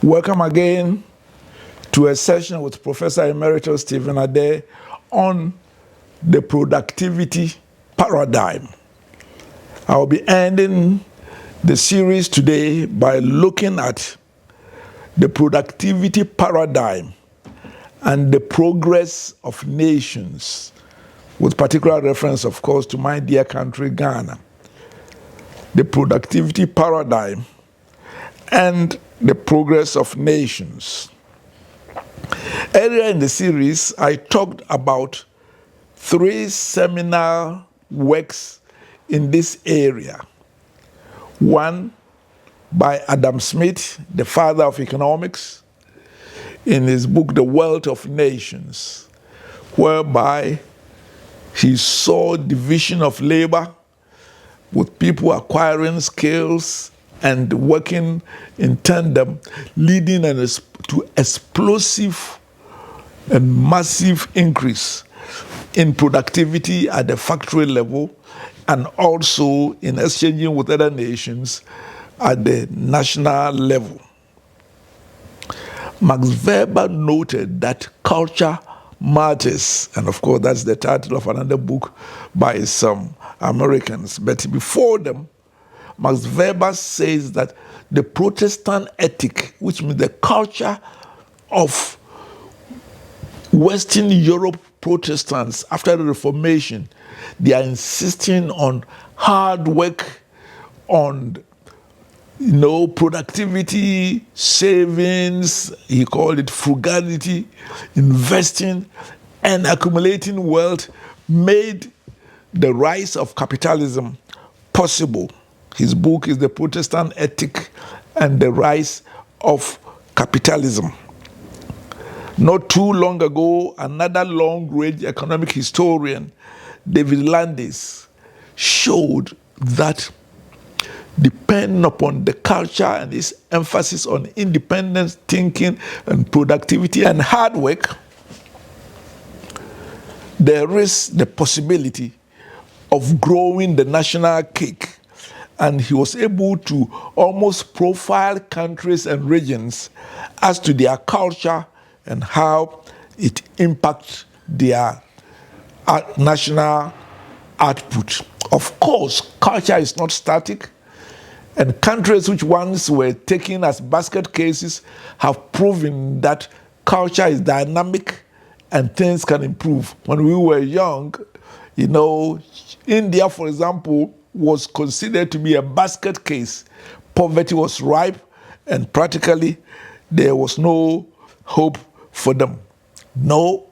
Welcome again to a session with Professor Emeritus Stephen Adei on the productivity paradigm. I'll be ending the series today by looking at the productivity paradigm and the progress of nations, with particular reference, of course, to my dear country, Ghana. The productivity paradigm and the progress of nations. Earlier in the series, I talked about 3 seminal works in this area. One by Adam Smith, the father of economics, in his book, The Wealth of Nations, whereby he saw division of labor with people acquiring skills and working in tandem, leading to explosive and massive increase in productivity at the factory level and also in exchanging with other nations at the national level. Max Weber noted that culture matters, and of course that's the title of another book by some Americans. But before them, Max Weber says that the Protestant ethic, which means the culture of Western Europe Protestants after the Reformation, they are insisting on hard work, on productivity, savings, he called it frugality, investing, and accumulating wealth made the rise of capitalism possible. His book is The Protestant Ethic and the Rise of Capitalism. Not too long ago, another long-range economic historian, David Landis, showed that depending upon the culture and its emphasis on independent thinking and productivity and hard work, there is the possibility of growing the national cake. And he was able to almost profile countries and regions as to their culture and how it impacts their national output. Of course, culture is not static, and countries which once were taken as basket cases have proven that culture is dynamic and things can improve. When we were young, India, for example, was considered to be a basket case. Poverty was ripe, and practically there was no hope for them. No,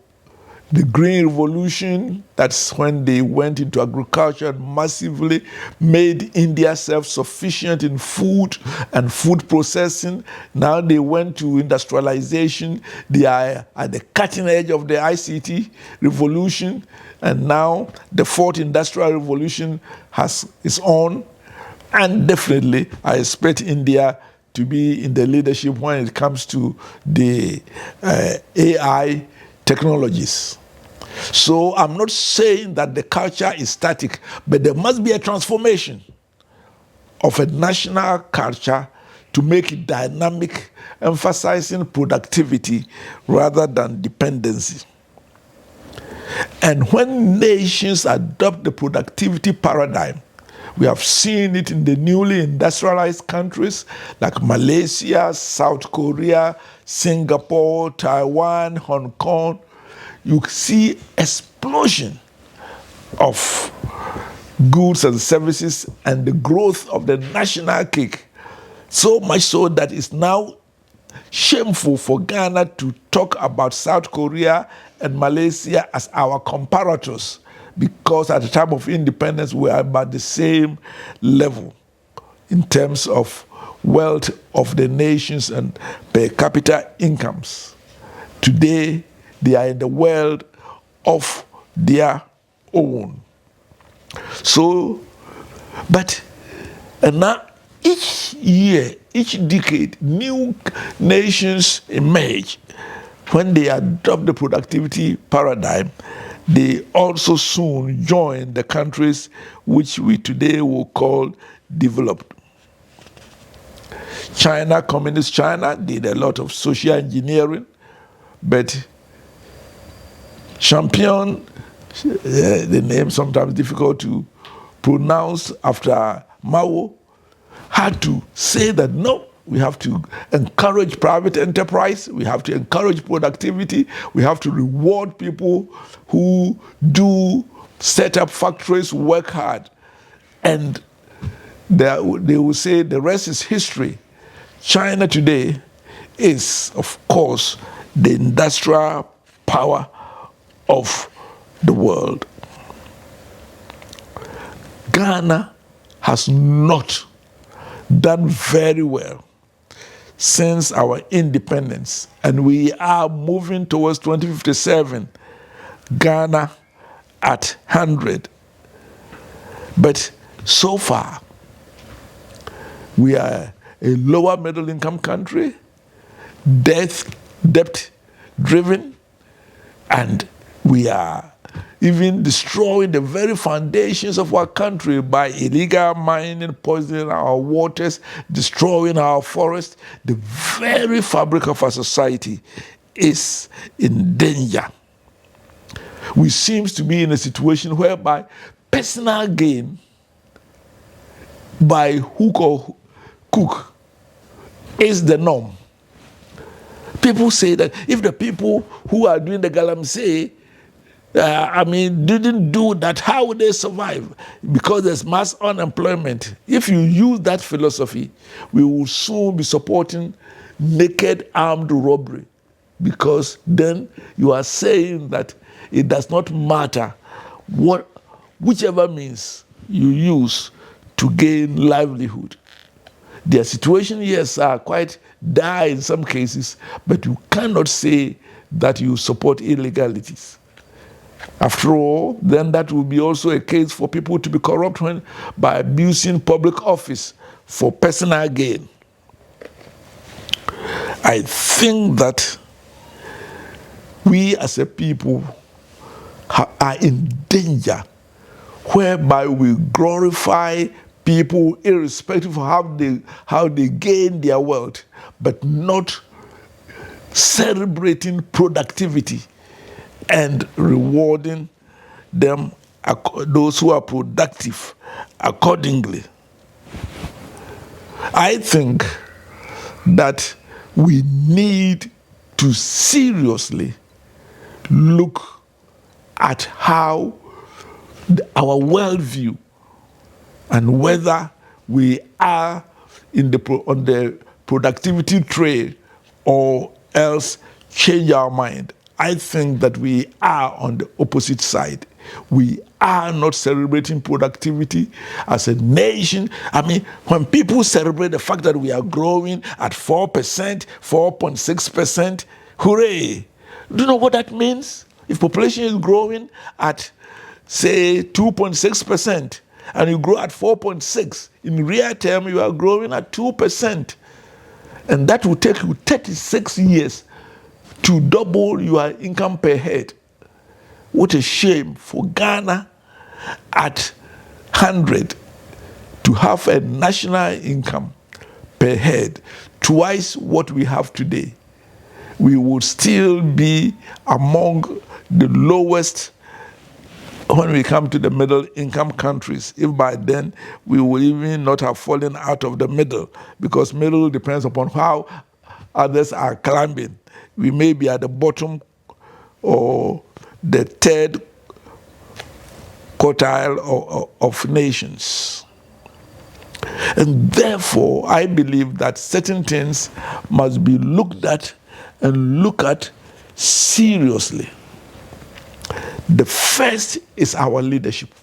the Green Revolution, that's when they went into agriculture and massively made India self-sufficient in food and food processing. Now they went to industrialization. They are at the cutting edge of the ICT revolution. And now the fourth industrial revolution is on. And definitely, I expect India to be in the leadership when it comes to the AI technologies. So I'm not saying that the culture is static, but there must be a transformation of a national culture to make it dynamic, emphasizing productivity rather than dependency. And when nations adopt the productivity paradigm, we have seen it in the newly industrialized countries like Malaysia, South Korea, Singapore, Taiwan, Hong Kong. You see explosion of goods and services and the growth of the national cake. So much so that it's now shameful for Ghana to talk about South Korea and Malaysia as our comparators, because at the time of independence we are about the same level in terms of wealth of the nations and per capita incomes. Today, they are in the world of their own. So, but now each year, each decade, new nations emerge. When they adopt the productivity paradigm, they also soon join the countries which we today will call developed. China, communist China, did a lot of social engineering, but Champion, the name sometimes difficult to pronounce after Mao, had to say that no, we have to encourage private enterprise, we have to encourage productivity, we have to reward people who do set up factories, work hard. And they will say the rest is history. China today is, of course, the industrial power of the world. Ghana has not done very well since our independence, and we are moving towards 2057, Ghana at 100. But so far, we are a lower middle income country, debt driven, and we are even destroying the very foundations of our country by illegal mining, poisoning our waters, destroying our forests. The very fabric of our society is in danger. We seem to be in a situation whereby personal gain by hook or crook is the norm. People say that if the people who are doing the galamsey, didn't do that, how would they survive? Because there's mass unemployment. If you use that philosophy, we will soon be supporting naked armed robbery, because then you are saying that it does not matter whichever means you use to gain livelihood. Their situation, yes, are quite dire in some cases, but you cannot say that you support illegalities. After all, then that will be also a case for people to be corrupt by abusing public office for personal gain. I think that we as a people are in danger whereby we glorify people irrespective of how they gain their wealth, but not celebrating productivity and rewarding them, those who are productive, accordingly. I think that we need to seriously look at how our worldview and whether we are on the productivity trail or else change our mind. I think that we are on the opposite side. We are not celebrating productivity as a nation. When people celebrate the fact that we are growing at 4%, 4.6%, hooray! Do you know what that means? If population is growing at, say, 2.6%, and you grow at 4.6, in real term, you are growing at 2%. And that will take you 36 years to double your income per head. What a shame for Ghana at 100 to have a national income per head twice what we have today. We would still be among the lowest when we come to the middle income countries. If by then we will even not have fallen out of the middle, because middle depends upon how others are climbing. We may be at the bottom or the third quartile of nations. And therefore, I believe that certain things must be looked at and looked at seriously. The first is our leadership.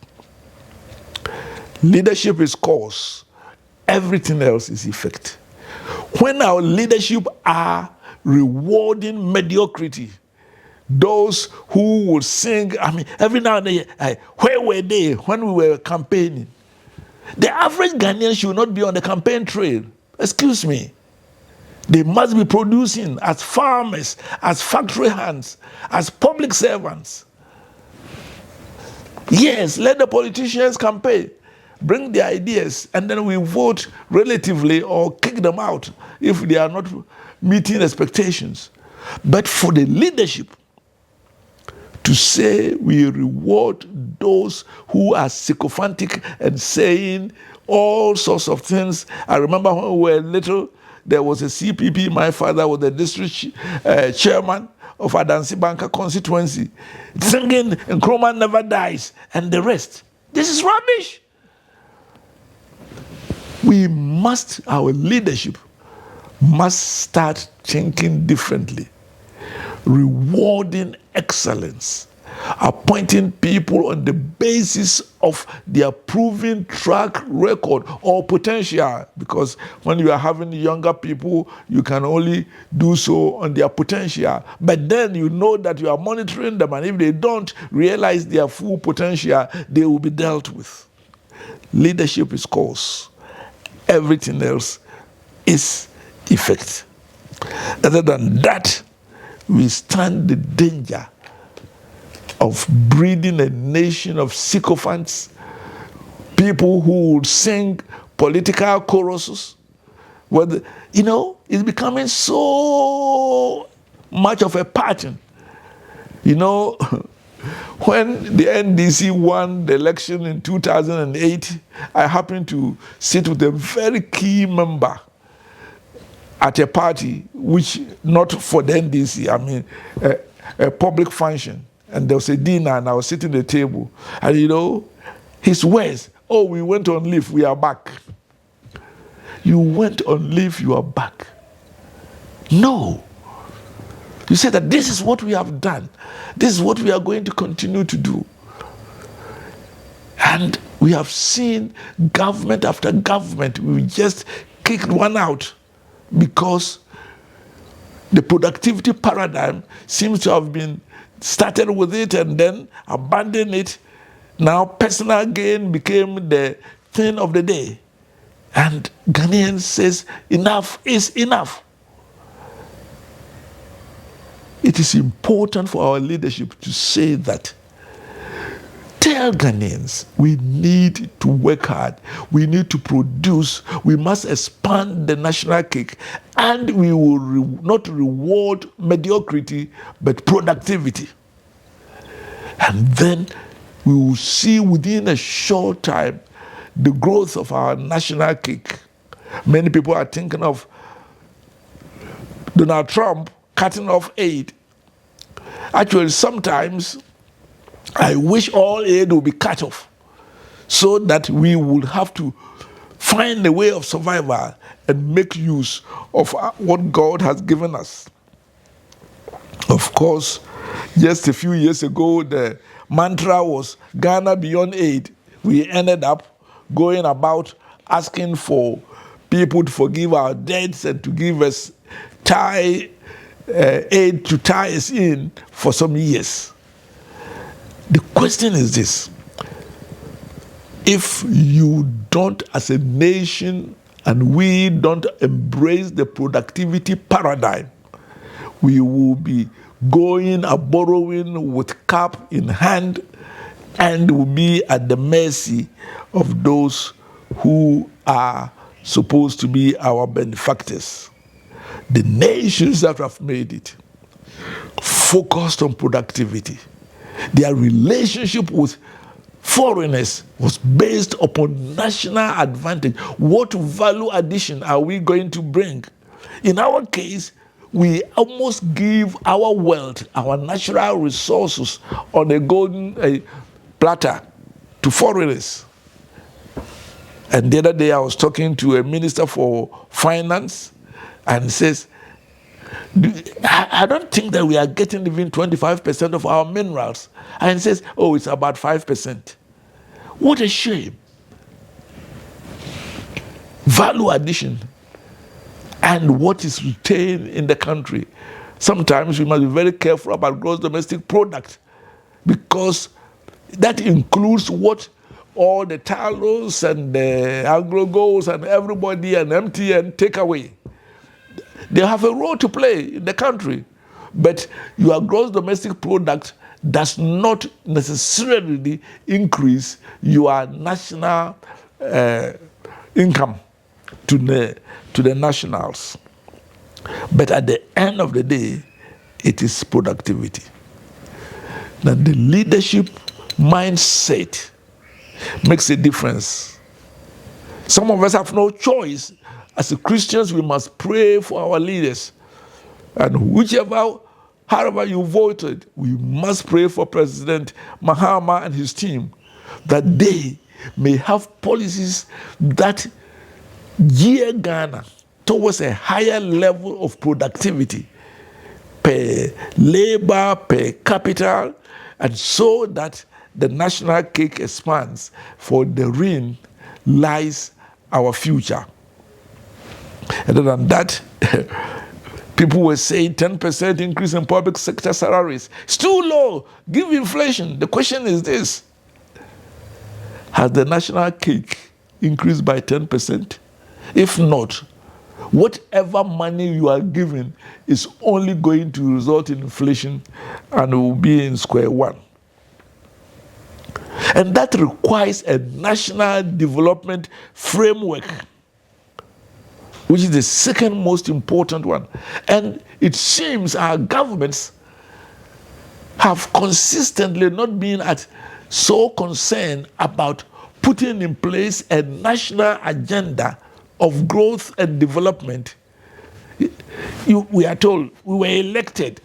Leadership is cause, everything else is effect. When our leadership are rewarding mediocrity, those who will sing, every now and then, where were they when we were campaigning? The average Ghanaian should not be on the campaign trail. Excuse me. They must be producing as farmers, as factory hands, as public servants. Yes, let the politicians campaign, bring their ideas, and then we vote relatively or kick them out if they are not meeting expectations. But for the leadership to say we reward those who are sycophantic and saying all sorts of things. I remember when we were little, there was a CPP. My father was the district chairman of Adansi Banka constituency, singing Nkrumah never dies and the rest. This is rubbish. Our leadership must start thinking differently, rewarding excellence, appointing people on the basis of their proven track record or potential, because when you are having younger people, you can only do so on their potential. But then you know that you are monitoring them, and if they don't realize their full potential, they will be dealt with. Leadership is cause. Everything else is effect. Other than that, we stand the danger of breeding a nation of sycophants, people who would sing political choruses. It's becoming so much of a pattern. When the NDC won the election in 2008, I happened to sit with a very key member at a party, which not for the NDC, a public function. And there was a dinner, and I was sitting at the table. And his words, "Oh, we went on leave, we are back." You went on leave, you are back. No. You said that this is what we have done. This is what we are going to continue to do. And we have seen government after government. We just kicked one out because the productivity paradigm seems to have been started with it and then abandoned it. Now personal gain became the thing of the day. And Ghanaians says enough is enough. It is important for our leadership to say that. Tell Ghanaians we need to work hard, we need to produce, we must expand the national cake, and we will not reward mediocrity but productivity. And then we will see within a short time the growth of our national cake. Many people are thinking of Donald Trump cutting off aid. Actually, sometimes I wish all aid would be cut off so that we would have to find a way of survival and make use of what God has given us. Of course, just a few years ago, the mantra was Ghana beyond aid. We ended up going about asking for people to forgive our debts and to give us aid to tie us in for some years. The question is this: if you don't, as a nation, and we don't embrace the productivity paradigm, we will be going and borrowing with cap in hand and will be at the mercy of those who are supposed to be our benefactors. The nations that have made it focused on productivity. Their relationship with foreigners was based upon national advantage. What value addition are we going to bring? In our case, we almost give our wealth, our natural resources on a golden platter to foreigners. And the other day I was talking to a minister for finance, and he says, I don't think that we are getting even 25% of our minerals. And he says, oh, it's about 5%. What a shame. Value addition and what is retained in the country. Sometimes we must be very careful about gross domestic product, because that includes what all the Talos and the Anglo-Goals and everybody and MTN take away. They have a role to play in the country, but your gross domestic product does not necessarily increase your national income to the nationals. But at the end of the day, it is productivity. Now the leadership mindset makes a difference. Some of us have no choice. As Christians, we must pray for our leaders. And however you voted, we must pray for President Mahama and his team that they may have policies that gear Ghana towards a higher level of productivity per labor, per capital, and so that the national cake expands, for therein lies our future. Other than that, people were saying 10% increase in public sector salaries. It's too low. Give inflation. The question is this: has the national cake increased by 10%? If not, whatever money you are giving is only going to result in inflation and will be in square one. And that requires a national development framework, which is the second most important one. And it seems our governments have consistently not been so concerned about putting in place a national agenda of growth and development. We are told we were elected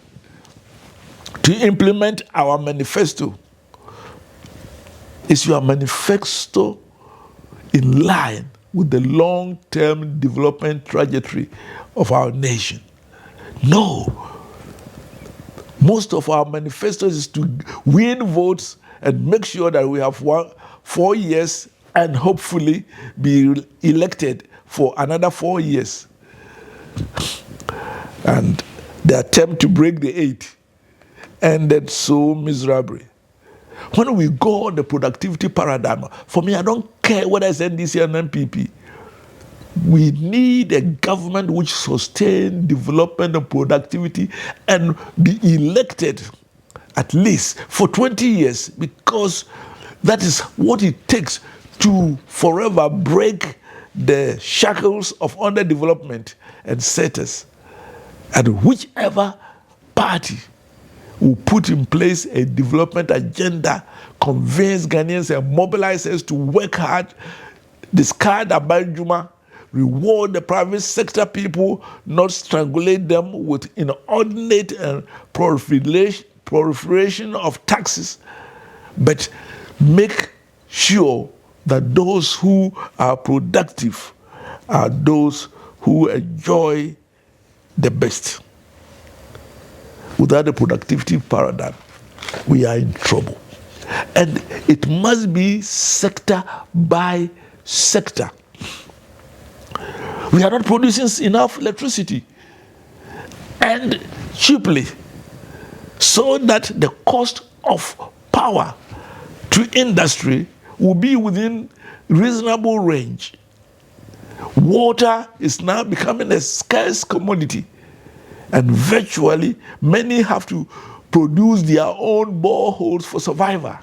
to implement our manifesto. Is your manifesto in line with the long-term development trajectory of our nation? No. Most of our manifestos is to win votes and make sure that we have 4 years and hopefully be elected for another 4 years. And the attempt to break the 8 ended so miserably. When we go on the productivity paradigm, for me, I don't care whether it's NDC and NPP. We need a government which sustains development and productivity and be elected at least for 20 years, because that is what it takes to forever break the shackles of underdevelopment and status. And whichever party will put in place a development agenda, convince Ghanaians and mobilize us to work hard, discard Abanjuma, reward the private sector people, not strangulate them with inordinate and proliferation of taxes, but make sure that those who are productive are those who enjoy the best. Without a productivity paradigm, we are in trouble. And it must be sector by sector. We are not producing enough electricity and cheaply, so that the cost of power to industry will be within reasonable range. Water is now becoming a scarce commodity, and virtually many have to produce their own boreholes for survival.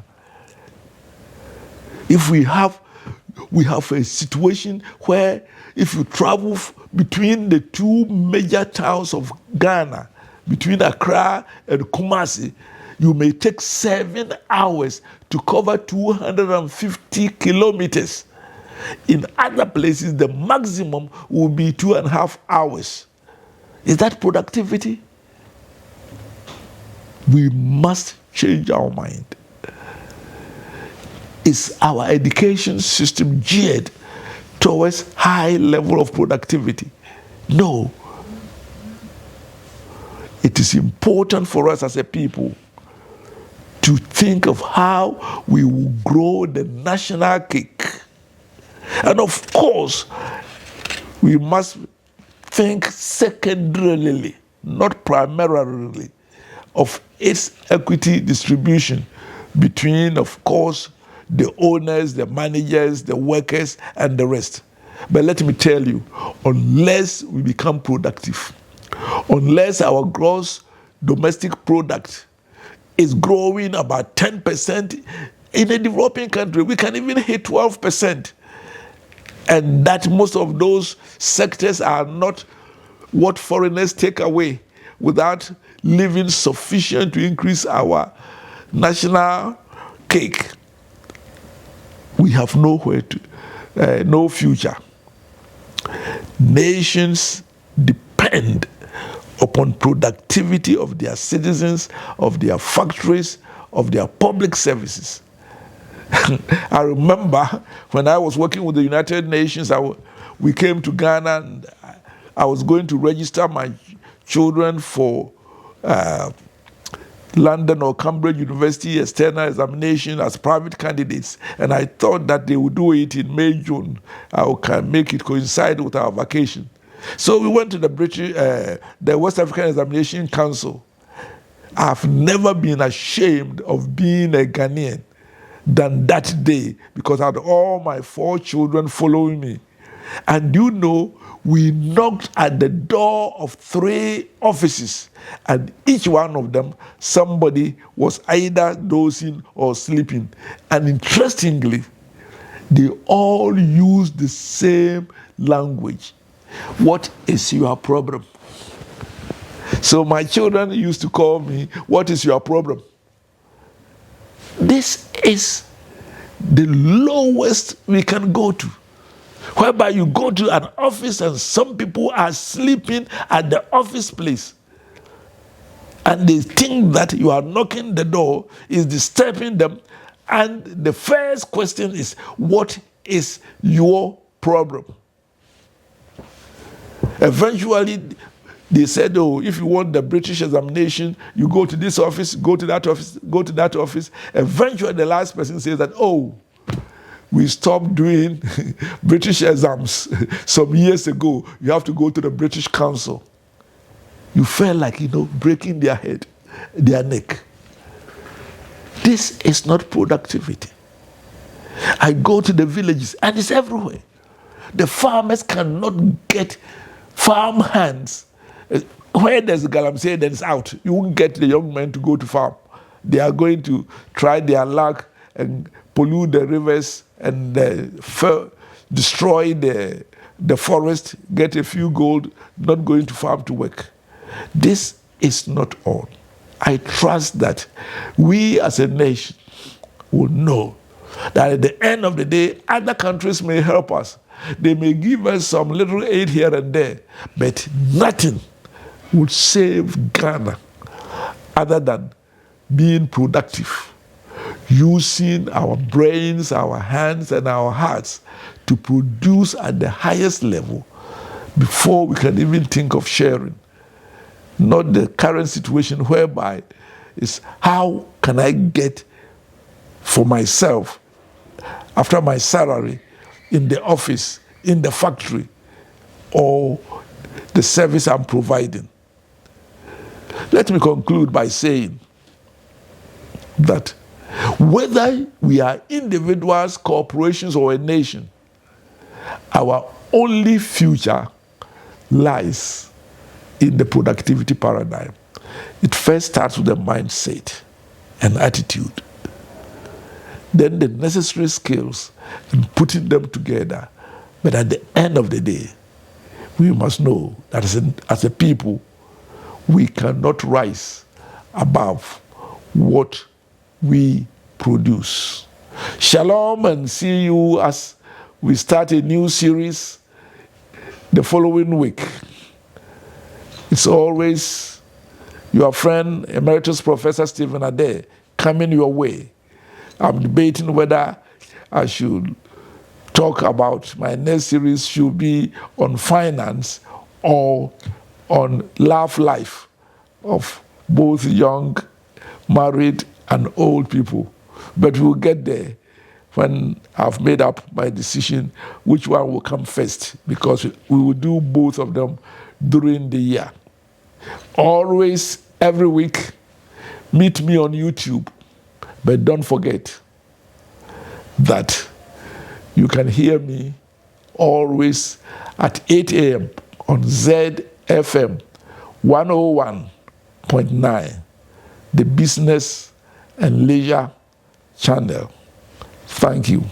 If we have a situation where if you travel between the two major towns of Ghana, between Accra and Kumasi, you may take 7 hours to cover 250 kilometers. In other places, the maximum will be 2.5 hours. Is that productivity? We must change our mind. Is our education system geared towards high level of productivity? No. It is important for us as a people to think of how we will grow the national cake. And of course, we must think secondarily, not primarily, of its equity distribution between, of course, the owners, the managers, the workers, and the rest. But let me tell you, unless we become productive, unless our gross domestic product is growing about 10% in a developing country, we can even hit 12%. and that most of those sectors are not what foreigners take away without living sufficient to increase our national cake, we have nowhere to, no future. Nations depend upon productivity of their citizens, of their factories, of their public services. I remember when I was working with the United Nations, we came to Ghana and I was going to register my children for London or Cambridge University external examination as private candidates, and I thought that they would do it in May, June. I can make it coincide with our vacation. So we went to the West African Examination Council. I've never been ashamed of being a Ghanaian than that day, because I had all my 4 children following me. And you know, we knocked at the door of 3 offices, and each one of them, somebody was either dozing or sleeping. And interestingly, they all used the same language. What is your problem? So my children used to call me, what is your problem? This is the lowest we can go to, whereby you go to an office and some people are sleeping at the office place, and they think that you are knocking the door is disturbing them, and the first question is, what is your problem? Eventually they said, oh, if you want the British examination, you go to this office, go to that office, go to that office. Eventually the last person says that, oh, we stopped doing British exams some years ago. You have to go to the British Council. You felt like, breaking their head, their neck. This is not productivity. I go to the villages, and it's everywhere. The farmers cannot get farm hands. Where there's a galamsey, then it's out. You won't get the young men to go to farm. They are going to try their luck and pollute the rivers and destroy the forest, get a few gold, not going to farm to work. This is not all. I trust that we as a nation will know that at the end of the day, other countries may help us. They may give us some little aid here and there, but nothing would save Ghana other than being productive, using our brains, our hands, and our hearts to produce at the highest level before we can even think of sharing. Not the current situation whereby it's how can I get for myself after my salary in the office, in the factory, or the service I'm providing. Let me conclude by saying that whether we are individuals, corporations, or a nation, our only future lies in the productivity paradigm. It first starts with the mindset and attitude. Then the necessary skills and putting them together. But at the end of the day, we must know that as a people, we cannot rise above what we produce. Shalom, and see you as we start a new series the following week. It's always your friend, Emeritus Professor Stephen Adei, coming your way. I'm debating whether I should talk about my next series should be on finance or on love life of both young, married, and old people. But we'll get there when I've made up my decision which one will come first, because we will do both of them during the year. Always, every week, meet me on YouTube. But don't forget that you can hear me always at 8 a.m. on ZFM 101.9, the Business and Leisure Channel. Thank you.